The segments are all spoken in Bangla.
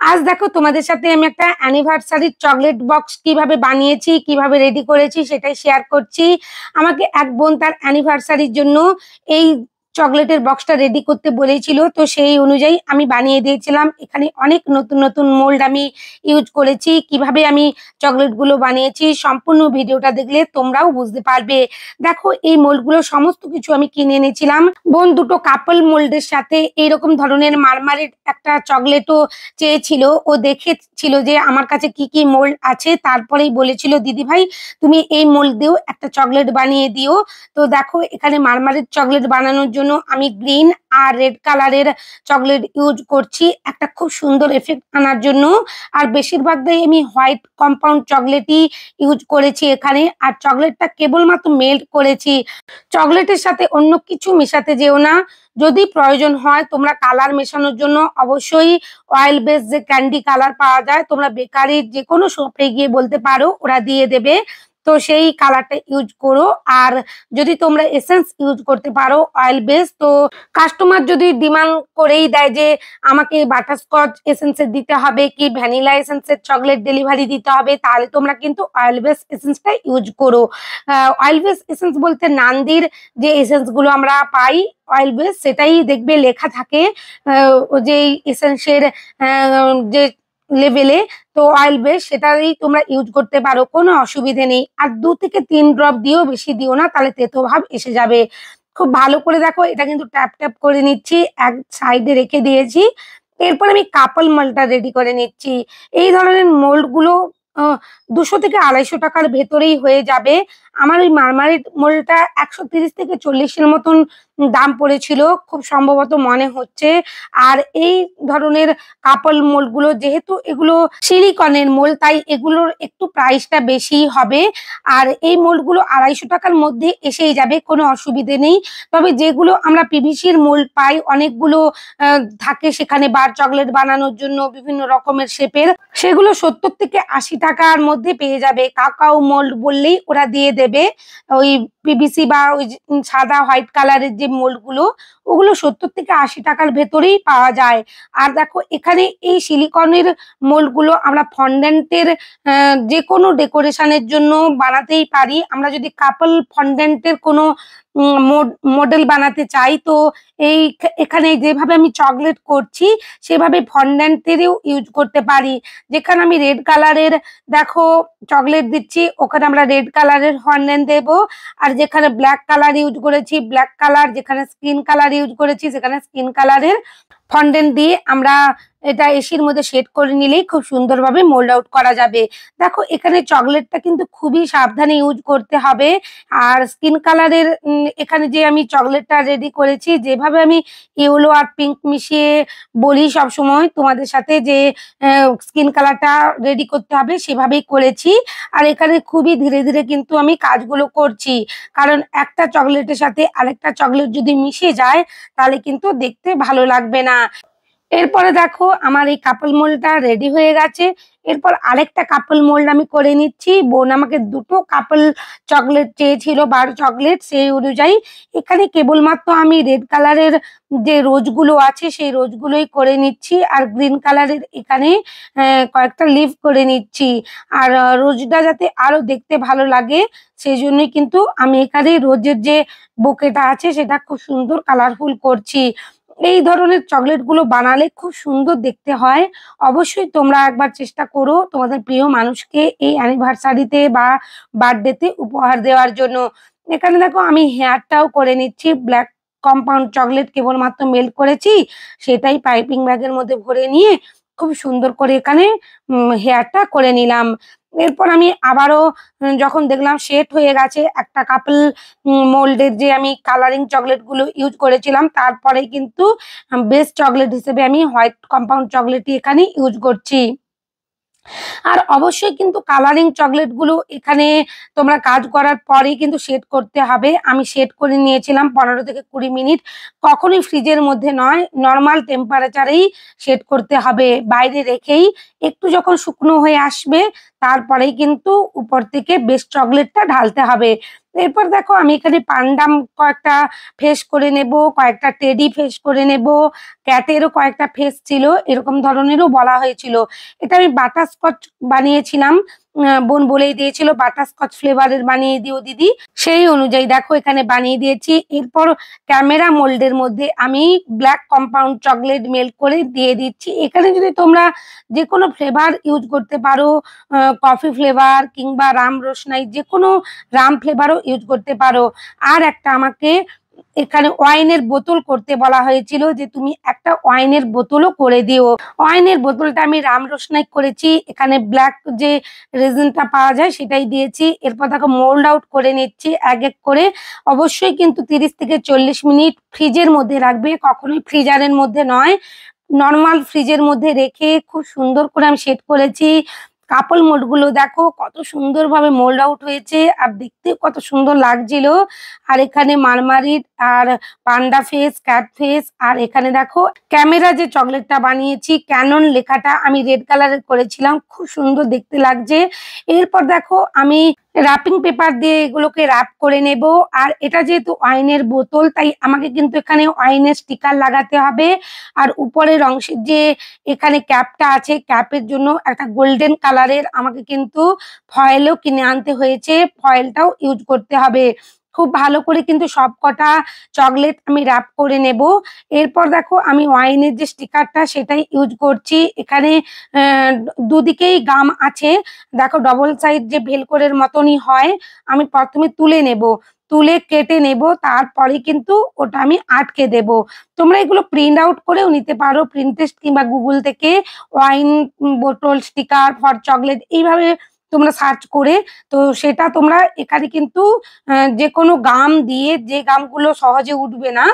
আজ দেখো তোমাদের সাথে আমি একটা অ্যানিভার্সারির চকলেট বক্স কিভাবে বানিয়েছি, কিভাবে রেডি করেছি সেটাই শেয়ার করছি। আমাকে এক বোন তার অ্যানিভার্সারির জন্য এই চকলেটের বক্সটা রেডি করতে বলেছিল, তো সেই অনুযায়ী আমি বানিয়ে দিয়েছিলাম। এখানে অনেক নতুন নতুন মোল্ড আমি ইউজ করেছি। কিভাবে আমি চকলেটগুলো বানিয়েছি সম্পূর্ণ ভিডিওটা দেখলে তোমরাও বুঝতে পারবে। দেখো, এই মোল্ডগুলো সমস্ত কিছু আমি কিনে এনেছিলাম। বোন দুটো কাপল মোল্ডের সাথে এইরকম ধরনের মারমারির একটা চকলেটও চেয়েছিল। ও দেখেছিল যে আমার কাছে কি কি মোল্ড আছে, তারপরেই বলেছিল দিদি ভাই তুমি এই মোল্ড দিও একটা চকলেট বানিয়ে দিও। তো দেখো, এখানে মারমারির চকলেট বানানোর জন্য আমি গ্রিন আর রেড কালারের চকলেট ইউজ করছি একটা খুব সুন্দর এফেক্ট আনার জন্য। আর বেশিরভাগটাই আমি হোয়াইট কম্পাউন্ড চকলেটই ইউজ করেছি এখানে। আর চকলেটটা কেবলমাত্র মেল্ট করেছি, চকলেটের সাথে অন্য কিছু মেশাতে যেও না। যদি প্রয়োজন হয় তোমরা কালার মেশানোর জন্য অবশ্যই অয়েল বেস যে ক্যান্ডি কালার পাওয়া যায়, তোমরা বেকারির যে কোনো শপে গিয়ে বলতে পারো, ওরা দিয়ে দেবে। তো সেই কালারটা ইউজ করো। আর যদি তোমরা এসেন্স ইউজ করতে পারো অয়েল বেস, তো কাস্টমার যদি ডিমান্ড করেই দেয় যে আমাকে বাটারস্কচ এসেন্সের দিতে হবে কি ভ্যানিলা এসেন্সের চকলেট ডেলিভারি দিতে হবে, তাহলে তোমরা কিন্তু অয়েল বেস এসেন্সটা ইউজ করো। অয়েল বেস এসেন্স বলতে নান্দির যে এসেন্স গুলো আমরা পাই অয়েল বেস, সেটাই দেখবে লেখা থাকে যে এসেন্সের যে লেভেলে। তো অয়েল বেস সেটাই তোমরা ইউজ করতে পারো, কোনো অসুবিধে নেই। আর 2 থেকে 3 ড্রপ দিও, বেশি দিও না, তাহলে তেতো ভাব এসে যাবে। খুব ভালো করে দেখো, এটা কিন্তু ট্যাপ ট্যাপ করে নিচ্ছি, এক সাইডে রেখে দিয়েছি। এরপর আমি কাপল মোল্ডটা রেডি করে নিচ্ছি। এই ধরনের মোল্ড গুলো 200 থেকে 250 টাকার ভেতরেই হয়ে যাবে। আমার ওই মারমারির মোল্ডটা 130 থেকে 40-এর মতন দাম পড়েছিল খুব সম্ভবত মনে হচ্ছে। আর এই ধরনের কাপল মোল্ড গুলো যেহেতু এগুলো সিলিকনের মোল্ড, তাই এগুলোর একটু প্রাইসটা বেশি হবে। আর এই মোল্ড গুলো 250 টাকার মধ্যে এসেই যাবে, কোনো অসুবিধে নেই। তবে যেগুলো আমরা পিভিসির মোল্ড পাই অনেকগুলো থাকে সেখানে বার চকলেট বানানোর জন্য বিভিন্ন রকমের শেপের, সেগুলো 70 থেকে 80 টাকার মধ্যে পেয়ে যাবে। কাকাও মোল্ড বললেই ওরা দিয়ে দেবে। ওই পিভিসি বা ওই সাদা হোয়াইট কালারের যে মোল্ড গুলো, ওগুলো 70 থেকে 80 টাকার ভেতরেই পাওয়া যায়। আর দেখো, এখানে এই সিলিকনের মোল্ড গুলো আমরা ফন্ডেন্টের যে কোনো ডেকোরেশনের জন্য বানাতেই পারি। আমরা যদি কাপল ফন্ডেন্টের কোনো মডেল বানাতে চাই, তো এখানে যেভাবে আমি চকলেট করছি সেভাবে ফন্ডেন্টেরও ইউজ করতে পারি। যেখানে আমি রেড কালারের দেখো চকলেট দিচ্ছি, ওখানে আমরা রেড কালারের ফন্ডেন্ট দেবো। আর যেখানে ব্ল্যাক কালার ইউজ করেছি ব্ল্যাক কালার, যেখানে স্কিন কালার ইউজ করেছি সেখানে স্কিন কালারের ফন্ডেন্ট দিয়ে আমরা এটা এসির মধ্যে সেট করে নিলেই খুব সুন্দরভাবে মোল্ড আউট করা যাবে। দেখো, এখানে চকলেটটা কিন্তু খুবই সাবধানে ইউজ করতে হবে। আর স্কিন কালারের এখানে যে আমি চকলেটটা রেডি করেছি, যেভাবে আমি ইয়েলো আর পিঙ্ক মিশিয়ে বলি সব সময় তোমাদের সাথে যে স্কিন কালারটা রেডি করতে হবে, সেভাবেই করেছি। আর এখানে খুবই ধীরে ধীরে কিন্তু আমি কাজগুলো করছি, কারণ একটা চকলেটের সাথে আরেকটা চকলেট যদি মিশে যায় তাহলে কিন্তু দেখতে ভালো লাগবে না। এরপরে দেখো, আমার এই কাপল মোল্ডটা রেডি হয়ে গেছে। এরপর আরেকটা কাপল মোল্ড আমি করে নিচ্ছি। বোন আমাকে দুটো কাপল চকলেট চেয়েছিল, বার চকলেট, সেই অনুযায়ী এখানে কেবলমাত্র আমি রেড কালারের যে রোজগুলো আছে সেই রোজগুলোই করে নিচ্ছি। আর গ্রিন কালারের এখানে কয়েকটা লিফ করে নিচ্ছি। আর রোজটা যাতে আরো দেখতে ভালো লাগে সেই জন্যই কিন্তু আমি এখানে রোজের যে বোকেটা আছে সেটা খুব সুন্দর কালারফুল করছি। এই ধরনের চকলেট গুলো বানালে খুব সুন্দর দেখতে হয়। অবশ্যই তোমরা একবার চেষ্টা করো তোমাদের প্রিয় মানুষকে এই অ্যানিভার্সারিতে বা বার্থডেতে উপহার দেওয়ার জন্য। এখানে দেখো, আমি হেয়ারটাও করে নিচ্ছি। ব্ল্যাক কম্পাউন্ড চকলেট কেবলমাত্র মেল্ট করেছি, সেটাই পাইপিং ব্যাগের মধ্যে ভরে নিয়ে খুব সুন্দর করে এখানে হেয়ারটা করে নিলাম। এরপর আমি আবারও যখন দেখলাম সেট হয়ে গেছে একটা কাপল মোল্ডের যে আমি কালারিং চকলেট গুলো ইউজ করেছিলাম, তারপরে কিন্তু বেস্ট চকলেট হিসেবে আমি হোয়াইট কম্পাউন্ড চকলেটই এখানে ইউজ করছি। আর অবশ্যই কিন্তু কালারিং চকলেট গুলো এখানে তোমরা কাজ করার পরেই কিন্তু সেট করতে হবে। আমি সেট করে নিয়েছিলাম 15 থেকে 20 মিনিট। কখনোই ফ্রিজের মধ্যে নয়, নর্মাল টেম্পারেচারেই সেট করতে হবে, বাইরে রেখেই। একটু যখন শুকনো হয়ে আসবে তারপরেই কিন্তু উপর থেকে বেস্ট চকলেটটা ঢালতে হবে। এরপর দেখো আমি এখানে পান্ডাম কয়েকটা ফেস করে নেব, কয়েকটা টেডি ফেস করে নেব, ক্যাটেরও কয়েকটা ফেস ছিল, এরকম ধরনেরও বলা হয়েছিল। এটা আমি বাটারস্কচ বানিয়েছিলাম, বোন বলেই দিয়েছিল বাটারস্কচ ফ্লেভারের বানিয়ে দিও দিদি, সেই অনুযায়ী দেখো এখানে বানিয়ে দিয়েছি। এরপর ক্যামেরা মোল্ডের মধ্যে আমি ব্ল্যাক কম্পাউন্ড চকলেট মেল্ট করে দিয়ে দিচ্ছি। এখানে যদি তোমরা যে কোনো ফ্লেভার ইউজ করতে পারো, কফি ফ্লেভার কিংবা রাম রোশনাই, যে কোনো রাম ফ্লেভারও ইউজ করতে পারো। আর একটা আমাকে এখানে ওয়াইনের বোতল করতে বলা হয়েছিল, যে তুমি একটা ওয়াইনের বোতলও করে দিও। ওয়াইনের বোতলটা আমি রাম রোশনাই করেছি, এখানে ব্ল্যাক যে রেজিনটা পাওয়া যায় সেটাই দিয়েছি। এরপর দেখো মোল্ড আউট করে নিচ্ছি এক এক করে। অবশ্যই কিন্তু 30 থেকে 40 মিনিট ফ্রিজের মধ্যে রাখবে, কখনোই ফ্রিজারের মধ্যে নয়, নর্মাল ফ্রিজের মধ্যে রেখে খুব সুন্দর করে আমি সেট করেছি। কাপল মোল্ড গুলো দেখো কত সুন্দর ভাবে মোল্ড আউট হয়েছে, আর দেখতে কত সুন্দর লাগছিল। আর এখানে মারমারিট আর পান্ডা ফেস, ক্যাট ফেস, আর এখানে দেখো ক্যামেরা যে চকলেটটা বানিয়েছি ক্যানন লেখাটা আমি রেড কালারের করেছিলাম, খুব সুন্দর দেখতে লাগছে। এরপর দেখো আমি র্যাপিং পেপার দিয়ে এগুলোকে র্যাপ করে নেব। আর এটা যেহেতু ওয়াইনের বোতল, তাই আমাকে কিন্তু এখানে ওয়াইনের স্টিকার লাগাতে হবে। আর উপরের অংশের যে এখানে ক্যাপটা আছে, ক্যাপের জন্য একটা গোল্ডেন কালারের আমাকে কিন্তু ফয়েলও কিনে আনতে হয়েছে, ফয়েলটাও ইউজ করতে হবে। খুব ভালো করে কিন্তু সব কটা চকলেট আমি র্যাপ করে নেব। এরপর দেখো আমি ওয়াইনের যে স্টিকারটা সেটাই ইউজ করছি। এখানে দুদিকেই গাম আছে, দেখো ডবল সাইড যে ভেলকোরের মতনই হয়। আমি প্রথমে তুলে নেব, তুলে কেটে নেব, তারপরে কিন্তু ওটা আমি আটকে দেব। তোমরা এগুলো প্রিন্ট আউট করেও নিতে পারো, প্রিন্টেস্ট কিংবা গুগল থেকে ওয়াইন বোতল স্টিকার ফর চকলেট এইভাবে তোমরা সার্চ করে। তো সেটা তোমরা এখানে কিন্তু যে কোনো গাম দিয়ে, যে গামগুলো সহজে উঠবে না,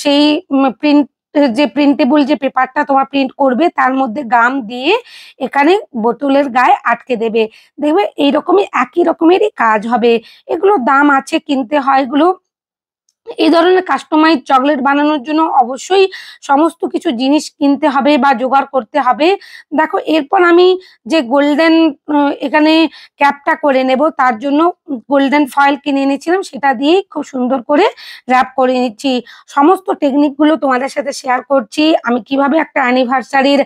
সেই প্রিন্ট যে প্রিন্টেবল যে পেপারটা তোমরা প্রিন্ট করবে তার মধ্যে গাম দিয়ে এখানে বোতলের গায়ে আটকে দেবে। দেখবে এইরকমই একই রকমেরই কাজ হবে। এগুলোর দাম আছে, কিনতে হয় এগুলো। এই ধরনের কাস্টমাইজ চকলেট বানানোর জন্য অবশ্যই সমস্ত কিছু জিনিস কিনতে হবে বা জোগাড় করতে হবে। দেখো এরপর আমি যে গোল্ডেন এখানে ক্যাপটা করে নেব, তার জন্য গোল্ডেন ফয়েল কিনে এনেছিলাম, সেটা দিয়েই খুব সুন্দর করে র্যাপ করে নিচ্ছি। সমস্ত টেকনিকগুলো তোমাদের সাথে শেয়ার করছি, আমি কিভাবে একটা অ্যানিভার্সারির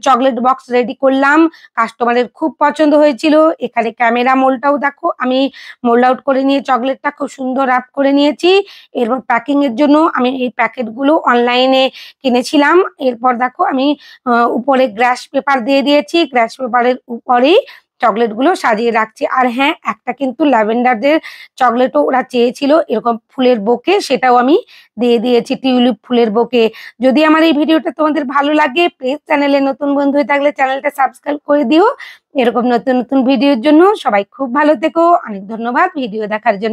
চকলেট বক্স রেডি করলাম। কাস্টমারের খুব পছন্দ হয়েছিল। এখানে ক্যামেরা মোল্ডটাও দেখো আমি মোল্ড আউট করে নিয়ে চকলেটটা খুব সুন্দর র্যাপ করে নিয়েছি। এরপর প্যাকিং এর জন্য আমি এই প্যাকেটগুলো অনলাইনে কিনেছিলাম। এরপর দেখো আমি উপরে গ্রাস পেপার দিয়ে দিয়েছি, গ্রাস পেপারের উপরেই চকলেট গুলো সাজিয়ে রাখছি। আর হ্যাঁ, একটা কিন্তু ল্যাভেন্ডারদের চকলেটও ওরা চেয়েছিল এরকম ফুলের বোকে, সেটাও আমি দিয়ে দিয়েছি, টিউলিপ ফুলের বোকে। যদি আমার এই ভিডিওটা তোমাদের ভালো লাগে, প্লিজ চ্যানেলে নতুন বন্ধু হয়ে থাকলে চ্যানেলটা সাবস্ক্রাইব করে দিও। এরকম নতুন নতুন ভিডিওর জন্য সবাই খুব ভালো থেকো। অনেক ধন্যবাদ ভিডিও দেখার জন্য।